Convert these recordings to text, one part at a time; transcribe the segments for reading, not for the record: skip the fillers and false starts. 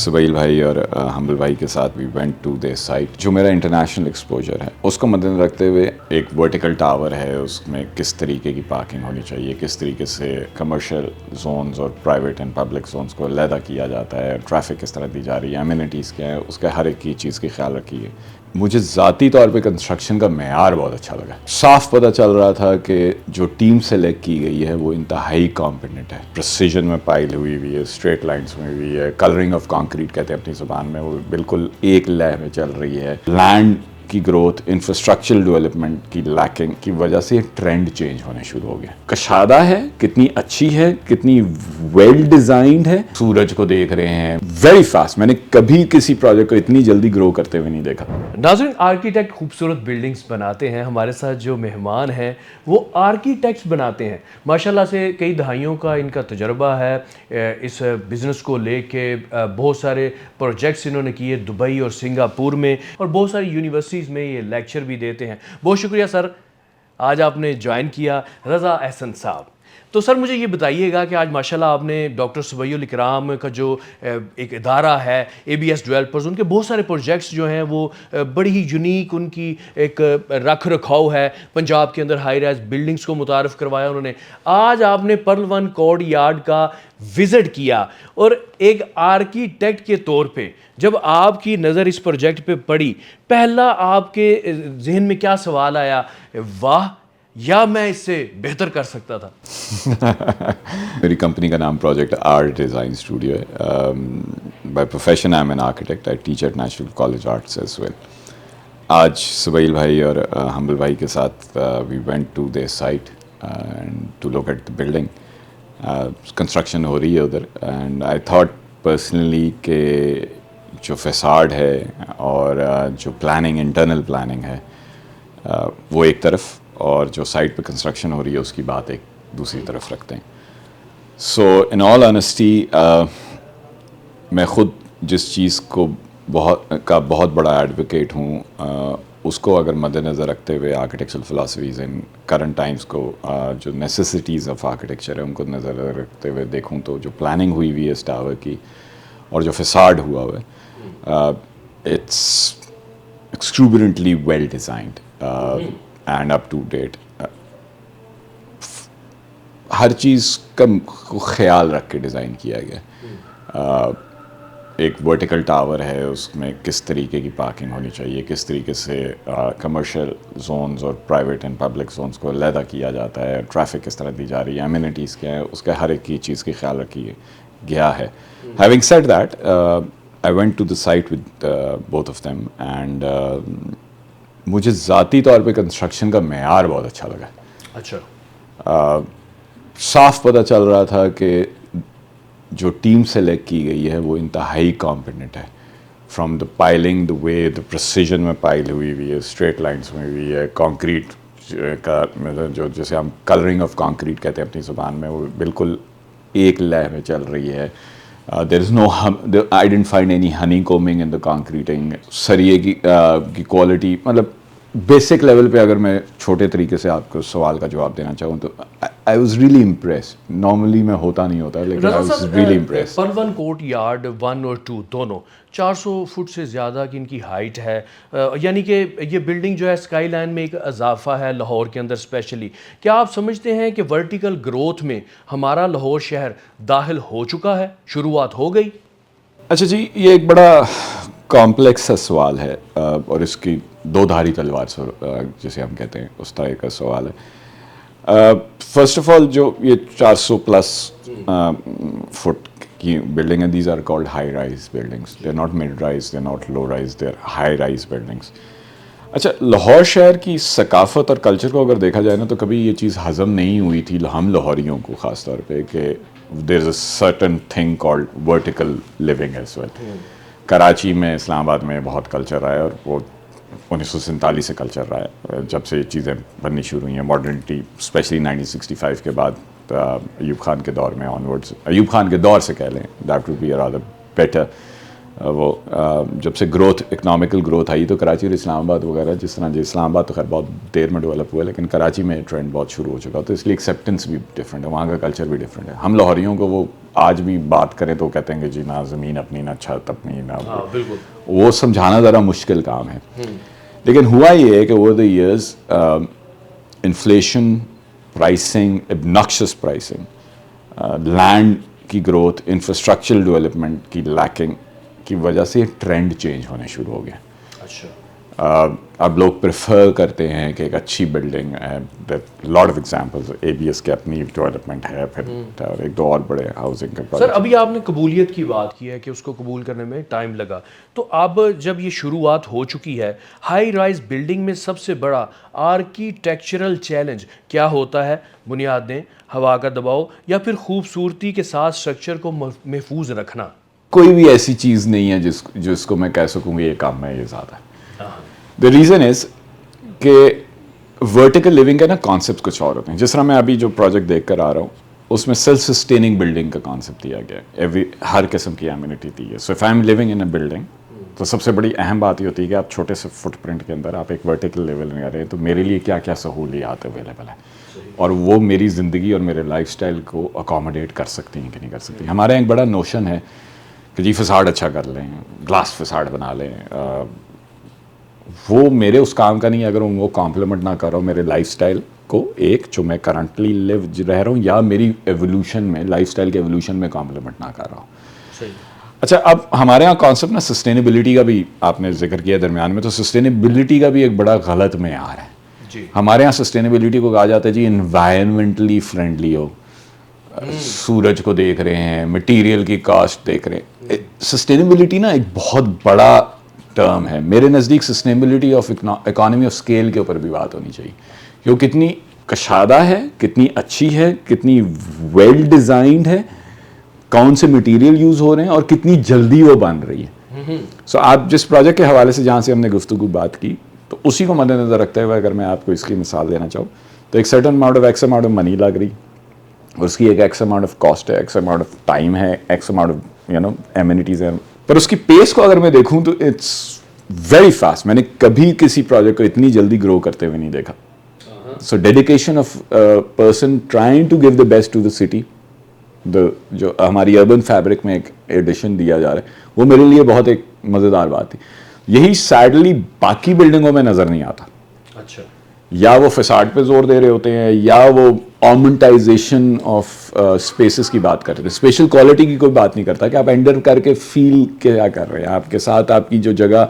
سبیل بھائی اور حنبل بھائی کے ساتھ we went to the site. جو میرا انٹرنیشنل ایکسپوجر ہے اس کو مد نظر رکھتے ہوئے ایک ورٹیکل ٹاور ہے, اس میں کس طریقے کی پارکنگ ہونی چاہیے, کس طریقے سے کمرشل زونز اور پرائیویٹ اینڈ پبلک زونز کو علیحدہ کیا جاتا ہے, ٹریفک کس طرح دی جا رہی ہے, ایمینٹیز کیا ہے, اس کا ہر ایک کی چیز کی خیال رکھی ہے. مجھے ذاتی طور پہ کنسٹرکشن کا معیار بہت اچھا لگا. صاف پتہ چل رہا تھا کہ جو ٹیم سلیکٹ کی گئی ہے وہ انتہائی کمپیٹنٹ ہے. پریسیجن میں پائل ہوئی ہے, اسٹریٹ لائنس میں ہوئی ہے, کلرنگ آف کانکریٹ کہتے ہیں اپنی زبان میں, وہ بالکل ایک لے میں چل رہی ہے. لینڈ کی گروتھ, انفراسٹرکچرل ڈیولپمنٹ کی لیکنگ کی وجہ سے ٹرینڈ چینج ہونے شروع ہو گیا. کشادہ ہے, کتنی اچھی ہے, کتنی ویل ڈیزائنڈ ہے. سورج کو دیکھ رہے ہیں ویری فاسٹ. میں نے کبھی کسی پروجیکٹ کو اتنی جلدی گرو کرتے ہوئے نہیں دیکھا. ناظرین, آرکیٹیکٹ خوبصورت بلڈنگز بناتے ہیں. ہمارے ساتھ جو مہمان ہیں وہ آرکیٹیکٹس بناتے ہیں. ماشاءاللہ سے کئی دہائیوں کا ان کا تجربہ ہے اس بزنس کو لے کے. بہت سارے پروجیکٹس انہوں نے کیے دبئی اور سنگاپور میں, اور بہت ساری یونیورسٹیز میں یہ لیکچر بھی دیتے ہیں. بہت شکریہ سر, آج آپ نے جوائن کیا. رضا احسن صاحب, تو سر مجھے یہ بتائیے گا کہ آج ماشاءاللہ آپ نے ڈاکٹر سبیل الاکرام کا جو ایک ادارہ ہے اے بی ایس ڈیولپرز, ان کے بہت سارے پروجیکٹس جو ہیں وہ بڑی ہی یونیک ان کی ایک رکھ رکھاؤ ہے. پنجاب کے اندر ہائی رائز بلڈنگس کو متعارف کروایا انہوں نے. آج آپ نے پرل ون کورٹ یارڈ کا وزٹ کیا, اور ایک آرکیٹیکٹ کے طور پہ جب آپ کی نظر اس پروجیکٹ پہ پڑی, پہلا آپ کے ذہن میں کیا سوال آیا, واہ یا میں اس سے بہتر کر سکتا تھا؟ میری کمپنی کا نام پروجیکٹ آرٹ ڈیزائن اسٹوڈیو ہے. By profession I am an architect. I teach at national college arts as well. آج سبیل بھائی اور حنبل بھائی کے ساتھ we went to the site to look at the building. Construction ہو رہی ہے ادھر, اینڈ آئی تھاٹ پرسنلی کہ جو فیساڈ ہے اور جو پلاننگ, انٹرنل پلاننگ ہے وہ ایک طرف, اور جو سائٹ پہ کنسٹرکشن ہو رہی ہے اس کی بات ایک دوسری طرف رکھتے ہیں. سو ان آل آنیسٹی میں خود جس چیز کو بہت بڑا ایڈوکیٹ ہوں, اس کو اگر مد نظر رکھتے ہوئے architectural philosophies in current Times کو, جو نیسیسٹیز آف آرکیٹیکچر ہے ان کو نظر رکھتے ہوئے دیکھوں تو جو پلاننگ ہوئی ہوئی ہے اس ٹاور کی اور جو فیساڈ ہوا ہوا ہے, it's extravagantly well designed and up to date. ہر چیز کا خیال رکھ کے ڈیزائن کیا گیا. ایک ورٹیکل ٹاور ہے, اس میں کس طریقے کی پارکنگ ہونی چاہیے, کس طریقے سے کمرشل زونز اور پرائیویٹ اینڈ پبلک زونز کو علیحدہ کیا جاتا ہے, ٹریفک کس طرح دی جا رہی ہے, ایمینٹیز کیا ہے, اس کا ہر ایک کی چیز کی خیال رکھی گیا ہے. Having said that, I went to the site with both of them, and مجھے ذاتی طور پہ کنسٹرکشن کا معیار بہت اچھا لگا. اچھا, صاف پتہ چل رہا تھا کہ جو ٹیم سلیکٹ کی گئی ہے وہ انتہائی کمپیٹنٹ ہے. From the piling, the way the precision میں پائل ہوئی ہے, اسٹریٹ لائنس میں ہوئی ہے, کانکریٹ کا جو جیسے ہم کلرنگ آف کانکریٹ کہتے ہیں اپنی زبان میں, وہ بالکل ایک لے میں چل رہی ہے. There is no, I didn't find any honey coming in the concreting. سریے کی کوالٹی, مطلب بیسک لیول پہ اگر میں چھوٹے طریقے سے آپ کو سوال کا جواب دینا چاہوں تو I was really impress. Normally میں ہوتا نہیں ہوتا, لیکن I was really impress. Pearl one court yard 1 اور 2 دونوں 400 فٹ سے زیادہ کی ان کی ہائٹ ہے, یعنی کہ یہ بلڈنگ جو ہے اسکائی لائن میں ایک اضافہ ہے لاہور کے اندر اسپیشلی. کیا آپ سمجھتے ہیں کہ ورٹیکل گروتھ میں ہمارا لاہور شہر داخل ہو چکا ہے, شروعات ہو گئی؟ اچھا جی, یہ ایک بڑا کمپلیکس سا سوال ہے, اور اس کی دو دھاری تلوار جسے ہم کہتے ہیں اس طرح کا سوال ہے. فرسٹ آف آل, جو یہ 400 پلس فٹ کی بلڈنگ ہے, these are called high rise buildings. They are not mid rise, they are not low rise, they are high rise buildings. اچھا, لاہور شہر کی ثقافت اور کلچر کو اگر دیکھا جائے نا تو کبھی یہ چیز ہضم نہیں ہوئی تھی ہم لاہوریوں کو خاص طور پہ, کہ there is a certain thing called vertical living as well. Karachi میں, اسلام آباد میں بہت کلچر رہا ہے, اور وہ 1947 سے کلچر رہا ہے, جب سے یہ چیزیں بننی شروع ہوئی ہیں. ماڈرنٹی اسپیشلی 1965 کے بعد ایوب خان کے دور میں آن ورڈس, ایوب خان کے دور سے کہہ لیں, that would be rather better. وہ جب سے گروتھ اکنامیکل گروتھ آئی تو کراچی اور اسلام آباد وغیرہ جس طرح اسلام آباد تو خیر بہت دیر میں ڈیولپ ہوا ہے لیکن کراچی میں ٹرینڈ بہت شروع ہو چکا تو اس لیے ایکسیپٹنس بھی ڈفرینٹ ہے, وہاں کا کلچر بھی ڈفرینٹ ہے. ہم لاہوریوں کو وہ آج بھی بات کریں تو کہتے ہیں کہ جی نہ زمین اپنی نہ چھت اپنی نہ, بالکل وہ سمجھانا ذرا مشکل کام ہے. لیکن ہوا یہ ہے کہ over the years inflation, pricing, obnoxious pricing, land کی گروتھ, انفراسٹرکچرل ڈیولپمنٹ کی لیکنگ کی وجہ سے ٹرینڈ چینج ہونے شروع ہو گیا. اچھا اب لوگ پریفر کرتے ہیں کہ ایک اچھی بلڈنگ ہے. Lot of examples a B S کے اپنی ڈیولپمنٹ ہے, پھر ایک دو اور بڑے ہاؤسنگ کے سر. ابھی آپ نے قبولیت کی بات کی ہے کہ اس کو قبول کرنے میں ٹائم لگا, تو اب جب یہ شروعات ہو چکی ہے, ہائی رائز بلڈنگ میں سب سے بڑا آرکیٹیکچرل چیلنج کیا ہوتا ہے؟ بنیادیں, ہوا کا دباؤ, یا پھر خوبصورتی کے ساتھ اسٹرکچر کو محفوظ رکھنا؟ کوئی بھی ایسی چیز نہیں ہے جس کو میں کہہ سکوں گی یہ کم ہے یہ زیادہ ہے. دا ریزن از کہ ورٹیکل لیونگ کا نا کانسیپٹ کچھ اور ہوتے ہیں. جس طرح میں ابھی جو پروجیکٹ دیکھ کر آ رہا ہوں اس میں سیلف سسٹیننگ بلڈنگ کا کانسیپٹ دیا گیا ہے. ہر قسم کی ایمینٹی دی ہے. So if I am living in a building تو سب سے بڑی اہم بات یہ ہوتی ہے کہ آپ چھوٹے سے فٹ پرنٹ کے اندر آپ ایک ورٹیکل لیول میں آ رہے ہیں تو میرے لیے کیا کیا سہولیات اویلیبل ہے اور وہ میری زندگی اور میرے لائف اسٹائل کو اکاموڈیٹ کر سکتی ہیں کہ نہیں کر سکتی. ہمارے ایک بڑا نوشن ہے کہ جی فساڈ اچھا کر لیں, گلاس فساڈ بنا لیں. وہ میرے اس کام کا نہیں ہے اگر وہ کمپلیمنٹ نہ کر رہا ہوں میرے لائف اسٹائل کو, ایک جو میں کرنٹلی رہ رہا ہوں, یا میری ایولیوشن میں لائف اسٹائل کے ایولیوشن میں کمپلیمنٹ نہ کر رہا ہوں. اچھا, اب ہمارے یہاں کانسیپٹ نا سسٹینیبلٹی کا بھی آپ نے ذکر کیا درمیان میں, تو سسٹینیبلٹی کا بھی ایک بڑا غلط معیار ہے. ہمارے یہاں سسٹینیبلٹی کو کہا جاتا ہے جی انوائرمنٹلی فرینڈلی ہو, سورج کو دیکھ رہے ہیں, مٹیریل کی کاسٹ دیکھ رہے ہیں. سسٹینیبلٹی نا ایک بہت بڑا ٹرم ہے. میرے نزدیک sustainability of economy of scale کے اوپر بھی بات ہونی چاہیے کہ وہ کتنی کشادہ ہے, کتنی اچھی ہے, کتنی ویل ڈیزائنڈ ہے, کون سے مٹیریل یوز ہو رہے ہیں اور کتنی جلدی وہ بن رہی ہے. سو آپ جس پروجیکٹ کے حوالے سے جہاں سے ہم نے گفتگو بات کی تو اسی کو مد نظر رکھتے ہوئے اگر میں آپ کو اس کی مثال دینا چاہوں تو ایک certain amount of x amount of money لگ رہی, اور اس کی ایک ایکس اماؤنٹ آف کاسٹ ہے, ایکس اماؤنٹ آف ٹائم ہے, ایکس اماؤنٹ آف ایمینٹیز ہیں, پر اس کی پیس کو اگر میں دیکھوں تو اٹس ویری فاسٹ. میں نے کبھی کسی پروجیکٹ کو اتنی جلدی گرو کرتے ہوئے نہیں دیکھا. So dedication of person trying to give the best to the city, جو ہماری اربن فیبرک میں ایک ایڈیشن دیا جا رہا ہے, وہ میرے لیے بہت ایک مزیدار بات تھی. یہی سیڈلی باقی بلڈنگوں میں نظر نہیں آتا. اچھا, یا وہ فساڈ پہ زور دے رہے ہوتے ہیں یا وہ آمنٹائزیشن آف اسپیسز کی بات کرتے ہیں. اسپیشل کوالٹی کی کوئی بات نہیں کرتا کہ آپ انڈر کر کے فیل کیا کر رہے ہیں. آپ کے ساتھ آپ کی جو جگہ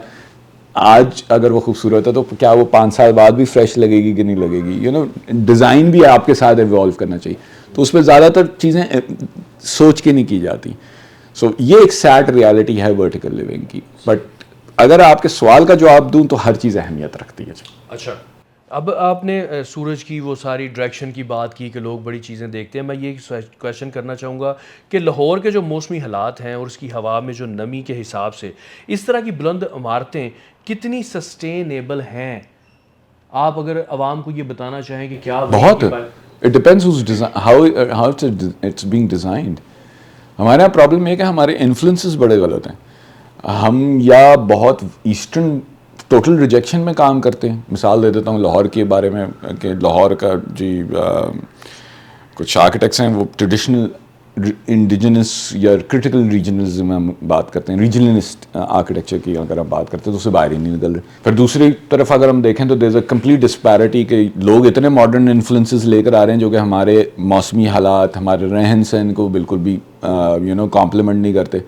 آج اگر وہ خوبصورت ہے تو کیا وہ 5 سال بعد بھی فریش لگے گی کہ نہیں لگے گی. ڈیزائن بھی آپ کے ساتھ ایوالو کرنا چاہیے. تو اس پہ زیادہ تر چیزیں سوچ کے نہیں کی جاتی. سو یہ ایک سیڈ ریالٹی ہے ورٹیکل لیونگ کی. بٹ اگر آپ کے سوال کا جواب دوں تو ہر چیز اہمیت رکھتی ہے. اچھا, اب آپ نے سورج کی وہ ساری ڈائریکشن کی بات کی کہ لوگ بڑی چیزیں دیکھتے ہیں. میں یہ کویشچن کرنا چاہوں گا کہ لاہور کے جو موسمی حالات ہیں اور اس کی ہوا میں جو نمی کے حساب سے اس طرح کی بلند عمارتیں کتنی سسٹینیبل ہیں؟ آپ اگر عوام کو یہ بتانا چاہیں کہ کیا بہت, it depends how it's being designed. ہمارے یہاں پرابلم یہ کہ ہمارے انفلوئنسز بڑے غلط ہیں. ہم یا بہت ایسٹرن ٹوٹل ریجیکشن میں کام کرتے ہیں. مثال دے دیتا ہوں لاہور کے بارے میں کہ لاہور کا جی کچھ آرکیٹیکٹس ہیں وہ ٹریڈیشنل انڈیجنس یا کرٹیکل ریجنلزم میں ہم بات کرتے ہیں. ریجنلسٹ آرکیٹیکچر کی اگر ہم بات کرتے ہیں تو اس سے باہر ہی نہیں نکل رہے. پھر دوسری طرف اگر ہم دیکھیں تو دیر از اے کمپلیٹ ڈسپیرٹی کہ لوگ اتنے ماڈرن انفلوئنسز لے کر آ رہے ہیں جو کہ ہمارے موسمی حالات, ہمارے رہن سہن کو بالکل بھی کمپلیمنٹ نہیں کرتے.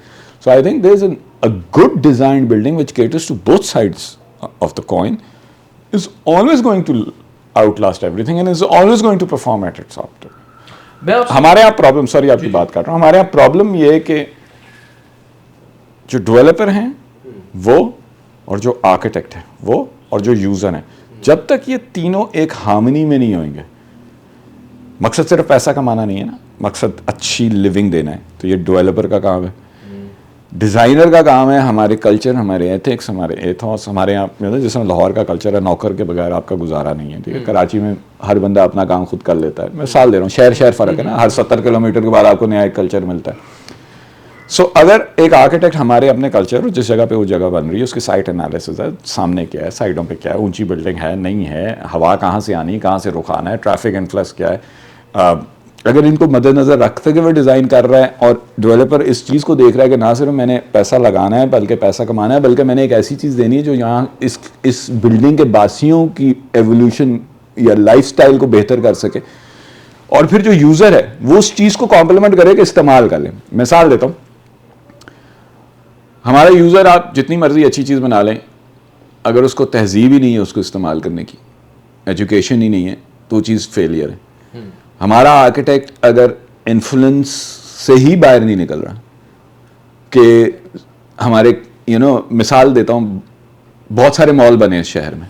So I think there is a good designed building which caters to both sides of the coin is always going to outlast everything and is always going to perform at its optimum. ہمارے یہاں problem, sorry آپ کی بات کر رہا ہوں, ہمارے یہاں پرابلم یہ ہے کہ جو ڈیولپر ہیں وہ اور جو آرکیٹیکٹ ہیں وہ اور جو یوزر ہیں, جب تک یہ تینوں ایک ہارمنی میں نہیں ہوئیں گے, مقصد صرف پیسہ کمانا نہیں ہے نا, مقصد اچھی لیونگ دینا ہے, تو یہ ڈیولپر کا کام ہے, ڈیزائنر کا کام ہے. ہمارے کلچر, ہمارے ایتھکس, ہمارے ایتھوس, ہمارے یہاں جیسے لاہور کا کلچر ہے نوکر کے بغیر آپ کا گزارا نہیں ہے. ٹھیک ہے, کراچی میں ہر بندہ اپنا کام خود کر لیتا ہے. میں مثال دے رہا ہوں, شہر فرق ہے نا, ہر 70 کلومیٹر کے بعد آپ کو نیا ایک کلچر ملتا ہے. سو اگر ایک آرکیٹیکٹ ہمارے اپنے کلچر اور جس جگہ پہ وہ جگہ بن رہی ہے اس کی سائٹ انالیسز ہے, سامنے کیا ہے, سائڈوں پہ کیا ہے, اونچی بلڈنگ ہے نہیں ہے, ہوا کہاں سے آنی, کہاں سے رخ آنا ہے, ٹریفک انفلکس کیا ہے, اگر ان کو مد نظر رکھتے ہوئے ڈیزائن کر رہا ہے اور ڈیولپر اس چیز کو دیکھ رہا ہے کہ نہ صرف میں نے پیسہ لگانا ہے بلکہ پیسہ کمانا ہے, بلکہ میں نے ایک ایسی چیز دینی ہے جو یہاں اس بلڈنگ کے باسیوں کی ایولیوشن یا لائف سٹائل کو بہتر کر سکے, اور پھر جو یوزر ہے وہ اس چیز کو کمپلیمنٹ کرے کہ استعمال کر لیں. مثال دیتا ہوں, ہمارا یوزر آپ جتنی مرضی اچھی چیز بنا لیں, اگر اس کو تہذیب ہی نہیں ہے اس کو استعمال کرنے کی, ایجوکیشن ہی نہیں ہے, تو وہ چیز فیلئر ہے. ہمارا آرکیٹیکٹ اگر انفلوئنس سے ہی باہر نہیں نکل رہا, کہ ہمارے مثال دیتا ہوں, بہت سارے مال بنے اس شہر میں,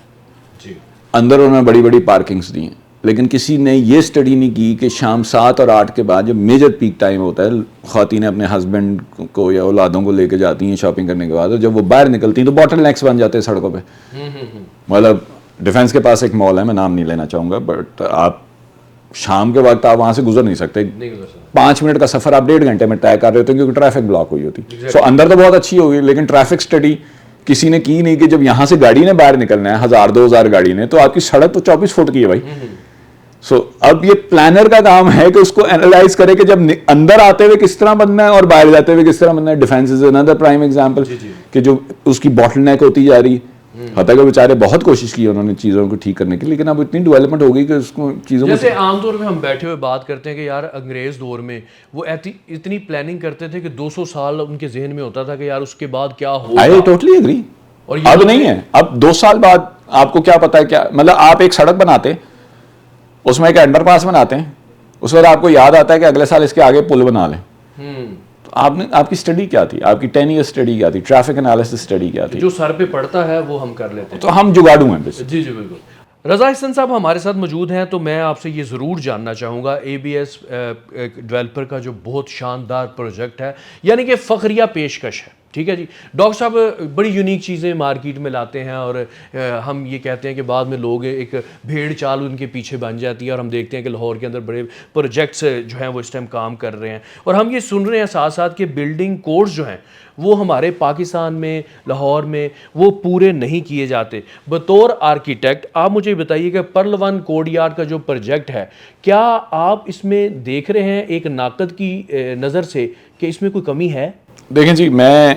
اندر انہوں نے بڑی بڑی پارکنگس دی ہیں, لیکن کسی نے یہ اسٹڈی نہیں کی کہ شام 7 اور 8 کے بعد جب میجر پیک ٹائم ہوتا ہے, خواتینیں اپنے ہسبینڈ کو یا اولادوں کو لے کے جاتی ہیں شاپنگ کرنے کے بعد, اور جب وہ باہر نکلتی ہیں تو باٹل نیکس بن جاتے ہیں سڑکوں پہ. مطلب ڈیفینس کے پاس ایک مال ہے, میں نام نہیں لینا چاہوں گا, بٹ آپ شام کے وقت آپ وہاں سے گزر نہیں سکتے. 5 منٹ کا سفر آپ 1.5 گھنٹے میں طے کر رہے ہوتے ہیں کیونکہ ٹریفک بلاک ہوئی ہوتی. سو اندر تو بہت اچھی ہوگی, لیکن ٹریفک اسٹڈی کسی نے کی نہیں کہ جب یہاں سے گاڑی نے باہر نکلنا ہے 1000-2000 گاڑی نے, تو آپ کی سڑک تو 24 فٹ کی ہے بھائی. سو اب یہ پلانر کا کام ہے کہ اس کو اینالائز کرے کہ جب اندر آتے ہوئے کس طرح بننا ہے اور باہر جاتے ہوئے کس طرح بننا ہے. Defence is another prime example کہ جو اس کی باٹل نیک ہوتی جا رہی, حتیٰ کہ بیچارے بہت کوشش کی انہوں نے چیزوں کو ٹھیک کرنے کی, لیکن اب اتنی ڈیولپمنٹ ہو گئی کہ اس کو چیزوں کو, جیسے عام طور پہ ہم بیٹھے ہوئے بات کرتے ہیں کہ یار انگریز دور میں وہ اتنی پلاننگ کرتے تھے کہ 200 سال ان کے ذہن میں ہوتا تھا کہ یار اس کے بعد کیا ہوگا. I totally agree. اب نہیں ہے, اب 2 سال بعد آپ کو کیا پتا ہے کیا, مطلب آپ ایک سڑک بناتے ہیں, اس میں ایک انڈر پاس بناتے ہیں, اس وقت آپ کو یاد آتا ہے کہ اگلے سال اس کے آگے پل بنا لیں. آپ کی اسٹڈی کیا تھی, آپ کی 10 ایئر اسٹڈی کیا تھی, ٹریفک انالیسس اسٹڈی کیا تھی, جو سر پہ پڑتا ہے وہ ہم کر لیتے ہیں, تو ہم جگاڑو ہیں. جی بالکل. رضا احسن صاحب ہمارے ساتھ موجود ہیں, تو میں آپ سے یہ ضرور جاننا چاہوں گا, ABS ڈیولپر کا جو بہت شاندار پروجیکٹ ہے, یعنی کہ فخریہ پیشکش ہے, ٹھیک ہے جی. ڈاکٹر صاحب بڑی یونیک چیزیں مارکیٹ میں لاتے ہیں, اور ہم یہ کہتے ہیں کہ بعد میں لوگ ایک بھیڑ چال ان کے پیچھے بن جاتی ہے, اور ہم دیکھتے ہیں کہ لاہور کے اندر بڑے پروجیکٹس جو ہیں وہ اس ٹائم کام کر رہے ہیں, اور ہم یہ سن رہے ہیں ساتھ ساتھ کہ بلڈنگ کوڈز جو ہیں وہ ہمارے پاکستان میں, لاہور میں وہ پورے نہیں کیے جاتے. بطور آرکیٹیکٹ آپ مجھے بتائیے کہ پرل 1 کوڈ یارڈ کا جو پروجیکٹ ہے, کیا آپ اس میں دیکھ رہے ہیں ایک ناقد کی نظر سے کہ اس میں کوئی کمی ہے؟ دیکھیں جی, میں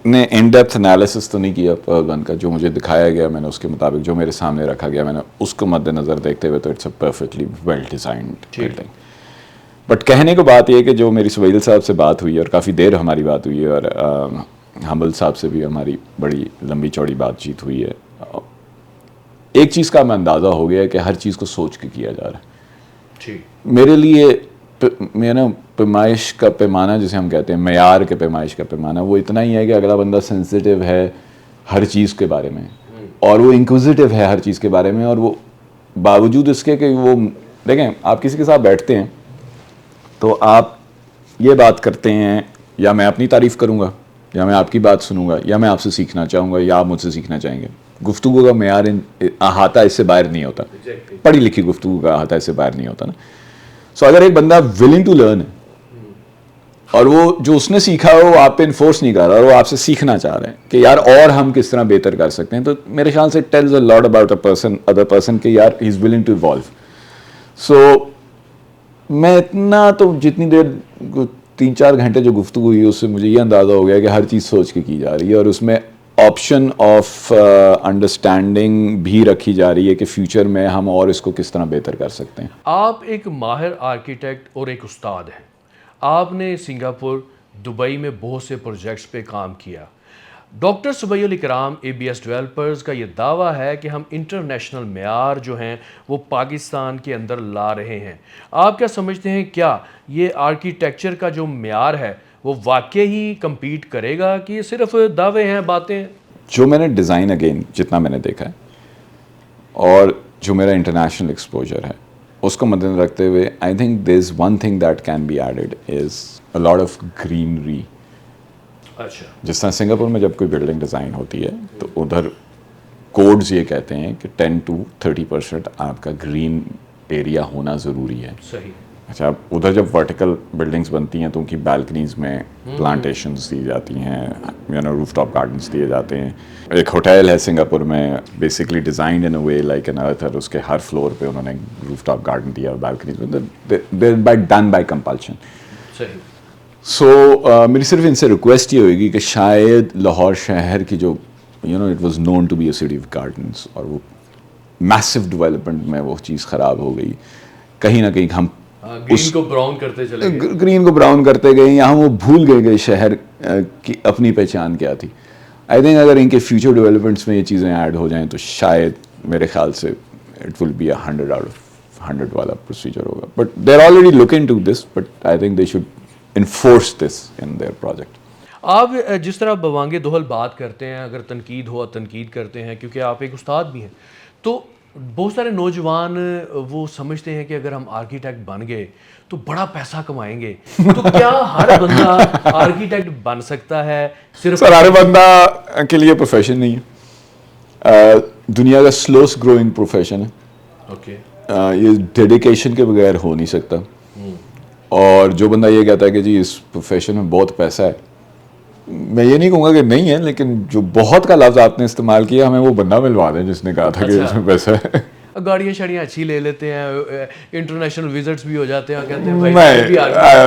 نے ان ڈیپتھ انالیسس تو نہیں کیا پرل 1 کا, جو مجھے دکھایا گیا میں نے اس کے مطابق جو میرے سامنے رکھا گیا میں نے اس کو مد نظر دیکھتے ہوئے تو it's a perfectly well designed building. But کہنے کو بات یہ کہ جو میری سہیل صاحب سے بات ہوئی اور کافی دیر ہماری بات ہوئی ہے, اور حمل صاحب سے بھی ہماری بڑی لمبی چوڑی بات چیت ہوئی ہے, ایک چیز کا ہمیں اندازہ ہو گیا ہے کہ ہر چیز کو سوچ کے کیا جا رہا ہے. میرے لیے پیمائش کا پیمانہ جسے ہم کہتے ہیں, معیار کے پیمائش کا پیمانہ, وہ اتنا ہی ہے کہ اگلا بندہ سینسیٹیو ہے ہر چیز کے بارے میں, اور وہ انکوزیٹیو ہے ہر چیز کے بارے میں, اور وہ باوجود اس کے کہ وہ دیکھیں آپ کسی کے ساتھ بیٹھتے ہیں تو آپ یہ بات کرتے ہیں, یا میں اپنی تعریف کروں گا, یا میں آپ کی بات سنوں گا, یا میں آپ سے سیکھنا چاہوں گا, یا آپ مجھ سے سیکھنا چاہیں گے. گفتگو کا معیار احاطہ اس سے باہر نہیں ہوتا, پڑھی لکھی گفتگو کا احاطہ اس سے باہر نہیں ہوتا نا. سو اگر ایک بندہ ولنگ ٹو لرن ہے اور وہ جو اس نے سیکھا ہے وہ آپ پہ انفورس نہیں کر رہا, اور وہ آپ سے سیکھنا چاہ رہے ہیں کہ یار اور ہم کس طرح بہتر کر سکتے ہیں, تو میرے خیال سے tells a lot about a person, other person کہ یار ہی از ولنگ ٹو ایوالو. سو میں اتنا تو جتنی دیر 3-4 گھنٹے جو گفتگو ہوئی اس سے مجھے یہ اندازہ ہو گیا کہ ہر چیز سوچ کے کی جا رہی ہے, اور اس میں آپشن آف انڈرسٹینڈنگ بھی رکھی جا رہی ہے کہ فیوچر میں ہم اور اس کو کس طرح بہتر کر سکتے ہیں. آپ ایک ماہر آرکیٹیکٹ اور ایک استاد ہیں, آپ نے سنگاپور, دبئی میں بہت سے پروجیکٹس پہ کام کیا. ڈاکٹر صبیح الاکرام ABS ڈیولپرز کا یہ دعویٰ ہے کہ ہم انٹرنیشنل معیار جو ہیں وہ پاکستان کے اندر لا رہے ہیں. آپ کیا سمجھتے ہیں, کیا یہ آرکیٹیکچر کا جو معیار ہے وہ واقعی ہی کمپیٹ کرے گا کہ یہ صرف دعوے ہیں, باتیں؟ جو میں نے ڈیزائن اگین جتنا میں نے دیکھا ہے اور جو میرا انٹرنیشنل ایکسپوجر ہے اس کو مد نظر رکھتے ہوئے I think there is one thing that can be added is a lot of greenery. اچھا, جس طرح سنگاپور میں جب کوئی بلڈنگ ڈیزائن ہوتی ہے تو ادھر کوڈز یہ کہتے ہیں کہ 10 to 30% آپ کا گرین ایریا ہونا ضروری ہے. صحیح. اچھا اب ادھر جب ورٹیکل بلڈنگس بنتی ہیں تو ان کی بالکنیز میں پلانٹیشنز دی جاتی ہیں, روف ٹاپ گارڈنس دیے جاتے ہیں. ایک ہوٹل ہے سنگاپور میں, basically designed in a way like an earth, اور اس کے ہر فلور پہ انہوں نے روف ٹاپ گارڈن دیا بالکنیز میں, ڈن بائی کمپلشن. صحیح. سو میری صرف ان سے ریکویسٹ یہ ہوئے گی کہ شاید لاہور شہر کی جو it was known to be a city of gardens, اور وہ میسو ڈیولپمنٹ میں وہ چیز خراب ہو گئی. کہیں نہ کہیں ہم گرین کو براؤن کرتے چلے گئے, گرین کو براؤن کرتے گئے, یا ہم وہ بھول گئے شہر کی اپنی پہچان کیا تھی. آئی تھنک اگر ان کے فیوچر ڈیولپمنٹس میں یہ چیزیں ایڈ ہو جائیں تو شاید میرے خیال سے it will be 100 out of 100 والا پروسیجر ہوگا. But they are already looking to this, but I think they should enforce this in their project. آپ جس طرح بوانگ دہل بات کرتے ہیں, اگر تنقید ہو تنقید کرتے ہیں, کیونکہ آپ ایک استاد بھی ہیں, تو بہت سارے نوجوان وہ سمجھتے ہیں کہ اگر ہم آرکیٹیکٹ بن گئے تو بڑا پیسہ کمائیں گے. تو کیا ہر بندہ آرکیٹیکٹ بن سکتا ہے؟ صرف سر ہر بندہ کے لیے پروفیشن نہیں ہے, دنیا کا سلوسٹ گروئنگ پروفیشن ہے. اوکے. یہ ڈیڈیکیشن کے بغیر ہو نہیں سکتا. اور جو بندہ یہ کہتا ہے کہ جی اس پروفیشن میں بہت پیسہ ہے, میں یہ نہیں کہوں گا کہ نہیں ہے, لیکن جو بہت کا لفظ آپ نے استعمال کیا, ہمیں وہ بندہ ملوا دیں جس نے کہا تھا کہ اس میں پیسہ ہے. گاڑیاں شاڑیاں اچھی لے لیتے ہیں, انٹرنیشنل وزٹس بھی ہو جاتے ہیں, کہتے ہیں بھائی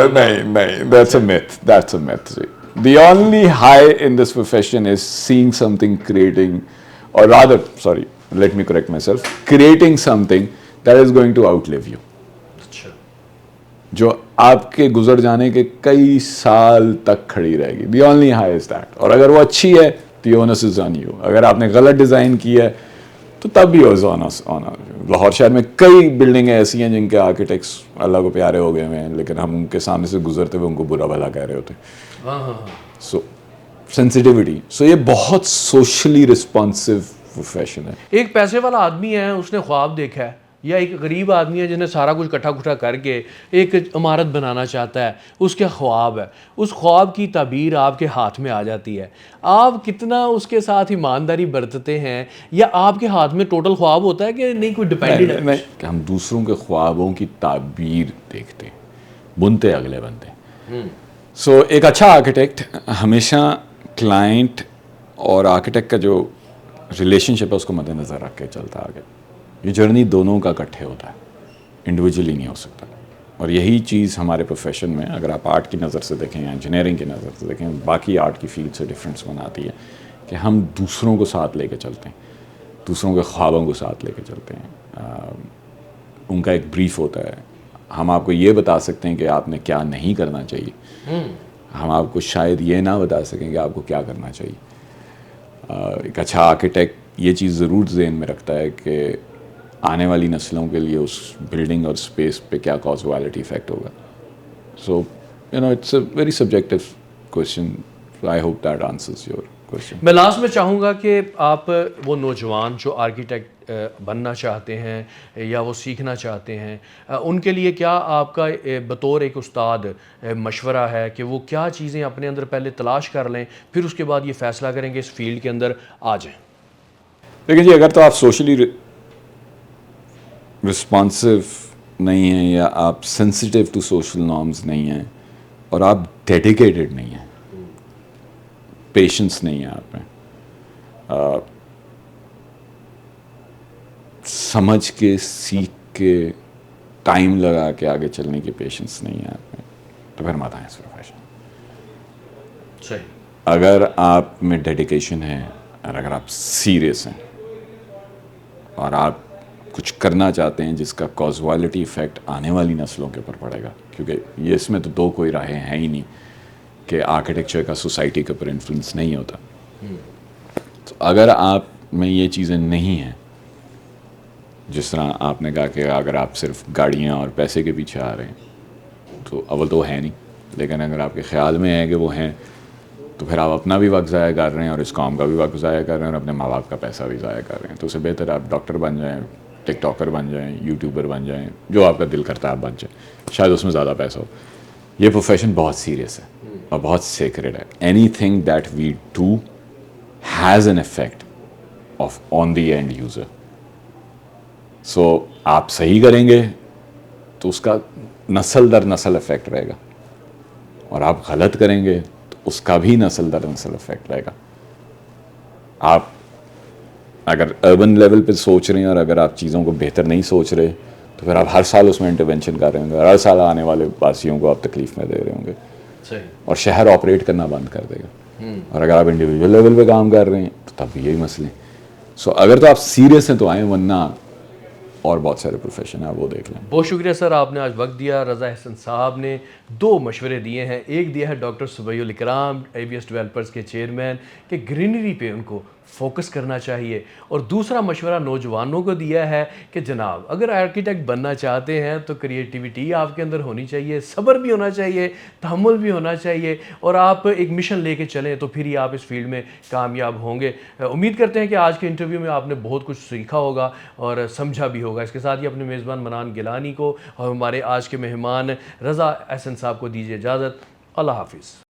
نہیں, that's a myth. The only high in this profession is seeing something, creating, or rather, sorry, let me correct myself, creating something that is going to outlive you. جو آپ کے گزر جانے کے کئی سال تک کھڑی رہے گی. The only high is that. اور اگر وہ اچھی ہے دی اونس از آن یو. اگر آپ نے غلط ڈیزائن کی ہے تو تب بھی از آن. لاہور شہر میں کئی بلڈنگیں ایسی ہیں جن کے آرکیٹیکٹس اللہ کو پیارے ہو گئے ہیں, لیکن ہم ان کے سامنے سے گزرتے ہوئے ان کو برا بھلا کہہ رہے ہوتے ہیں. سو سینسٹیوٹی. سو یہ بہت سوشلی رسپانسو پروفیشن ہے. ایک پیسے والا آدمی ہے, اس نے خواب دیکھا ہے, یا ایک غریب آدمی ہے جس نے سارا کچھ کٹھا کٹھا کر کے ایک عمارت بنانا چاہتا ہے, اس کے خواب ہے, اس خواب کی تعبیر آپ کے ہاتھ میں آ جاتی ہے, آپ کتنا اس کے ساتھ ایمانداری برتتے ہیں, یا آپ کے ہاتھ میں ٹوٹل خواب ہوتا ہے کہ نہیں کوئی ڈیپینڈنٹ ہے؟ کہ ہم دوسروں کے خوابوں کی تعبیر دیکھتے ہیں, بنتے اگلے بنتے ہیں. سو ایک اچھا آرکیٹیکٹ ہمیشہ کلائنٹ اور آرکیٹیکٹ کا جو ریلیشن شپ ہے اس کو مد نظر رکھ کے چلتا آگے. یہ جرنی دونوں کا اکٹھے ہوتا ہے, انڈیویجولی نہیں ہو سکتا. اور یہی چیز ہمارے پروفیشن میں اگر آپ آرٹ کی نظر سے دیکھیں یا انجینئرنگ کی نظر سے دیکھیں, باقی آرٹ کی فیلڈ سے ڈفرینس بناتی ہے کہ ہم دوسروں کو ساتھ لے کے چلتے ہیں, دوسروں کے خوابوں کو ساتھ لے کے چلتے ہیں. ان کا ایک بریف ہوتا ہے. ہم آپ کو یہ بتا سکتے ہیں کہ آپ نے کیا نہیں کرنا چاہیے, ہم آپ کو شاید یہ نہ بتا سکیں کہ آپ کو کیا کرنا چاہیے. ایک اچھا آرکیٹیکٹ یہ چیز ضرور ذہن میں رکھتا ہے کہ آنے والی نسلوں کے لیے اس بلڈنگ اور اسپیس پہ کیا کازوالٹی افیکٹ ہوگا. So it's a very subjective question. I hope that answers your question. میں لاسٹ میں چاہوں گا کہ آپ وہ نوجوان جو آرکیٹیکٹ بننا چاہتے ہیں یا وہ سیکھنا چاہتے ہیں, ان کے لیے کیا آپ کا بطور ایک استاد مشورہ ہے کہ وہ کیا چیزیں اپنے اندر پہلے تلاش کر لیں, پھر اس کے بعد یہ فیصلہ کریں کہ اس فیلڈ کے اندر آ جائیں؟ لیکن جی اگر تو آپ سوشلی رسپانسو نہیں ہیں, یا آپ سینسٹیو ٹو سوشل نارمز نہیں ہیں, اور آپ ڈیڈیکیٹڈ نہیں ہیں, پیشنس نہیں ہے آپ میں, سمجھ کے سیکھ کے ٹائم لگا کے آگے چلنے کی پیشنس نہیں ہے آپ میں, تو پھر مت آئیں اس پروفیشن. صحیح. اگر آپ میں ڈیڈیکیشن ہے, اور اگر آپ سیریس ہیں, اور آپ کچھ کرنا چاہتے ہیں جس کا کازوالٹی افیکٹ آنے والی نسلوں کے اوپر پڑے گا, کیونکہ یہ اس میں تو دو کوئی راہیں ہیں ہی نہیں کہ آرکیٹیکچر کا سوسائٹی کے اوپر انفلوئنس نہیں ہوتا. تو اگر آپ میں یہ چیزیں نہیں ہیں, جس طرح آپ نے کہا کہ اگر آپ صرف گاڑیاں اور پیسے کے پیچھے آ رہے ہیں تو اول تو وہ ہے نہیں, لیکن اگر آپ کے خیال میں ہے کہ وہ ہیں تو پھر آپ اپنا بھی وقت ضائع کر رہے ہیں, اور اس کام کا بھی وقت ضائع کر رہے ہیں, اور اپنے ماں باپ کا پیسہ بھی ضائع کر رہے ہیں. تو اس سے بہتر آپ ڈاکٹر بن جائیں, ٹک ٹاکر بن جائیں, یوٹیوبر بن جائیں, جو آپ کا دل کرتا ہے آپ بن جائیں, شاید اس میں زیادہ پیسہ ہو. یہ پروفیشن بہت سیریس ہے اور بہت سیکریڈ ہے. Anything that we do has an effect on the end user. So آپ صحیح کریں گے تو اس کا نسل در نسل افیکٹ رہے گا, اور آپ غلط کریں گے تو اس کا بھی نسل در نسل افیکٹ رہے گا. آپ اگر اربن لیول پہ سوچ رہے ہیں اور اگر آپ چیزوں کو بہتر نہیں سوچ رہے تو پھر آپ ہر سال اس میں انٹرونشن کر رہے ہوں گے, اور ہر سال آنے والے باسیوں کو آپ تکلیف میں دے رہے ہوں گے, اور شہر آپریٹ کرنا بند کر دے گا. اور اگر آپ انڈیویجول لیول پہ کام کر رہے ہیں تو تب بھی یہی مسئلے ہیں. سو اگر تو آپ سیریس ہیں تو آئیں, ورنہ اور بہت سارے پروفیشن ہیں, وہ دیکھ لیں. بہت شکریہ سر, آپ نے آج وقت دیا. رضا احسن صاحب نے 2 مشورے دیے ہیں. ایک دیا ہے ڈاکٹر صبیح الاکرام ABS ڈیولپرز کے چیئرمین کہ گرینری پہ ان کو فوکس کرنا چاہیے, اور دوسرا مشورہ نوجوانوں کو دیا ہے کہ جناب اگر آرکیٹیکٹ بننا چاہتے ہیں تو کریٹیوٹی آپ کے اندر ہونی چاہیے, صبر بھی ہونا چاہیے, تحمل بھی ہونا چاہیے, اور آپ ایک مشن لے کے چلیں تو پھر ہی آپ اس فیلڈ میں کامیاب ہوں گے. امید کرتے ہیں کہ آج کے انٹرویو میں آپ نے بہت کچھ سیکھا ہوگا اور سمجھا بھی ہوگا. اس کے ساتھ ہی اپنے میزبان منان گیلانی کو اور ہمارے آج کے مہمان رضا احسن صاحب کو دیجیے اجازت. اللہ حافظ.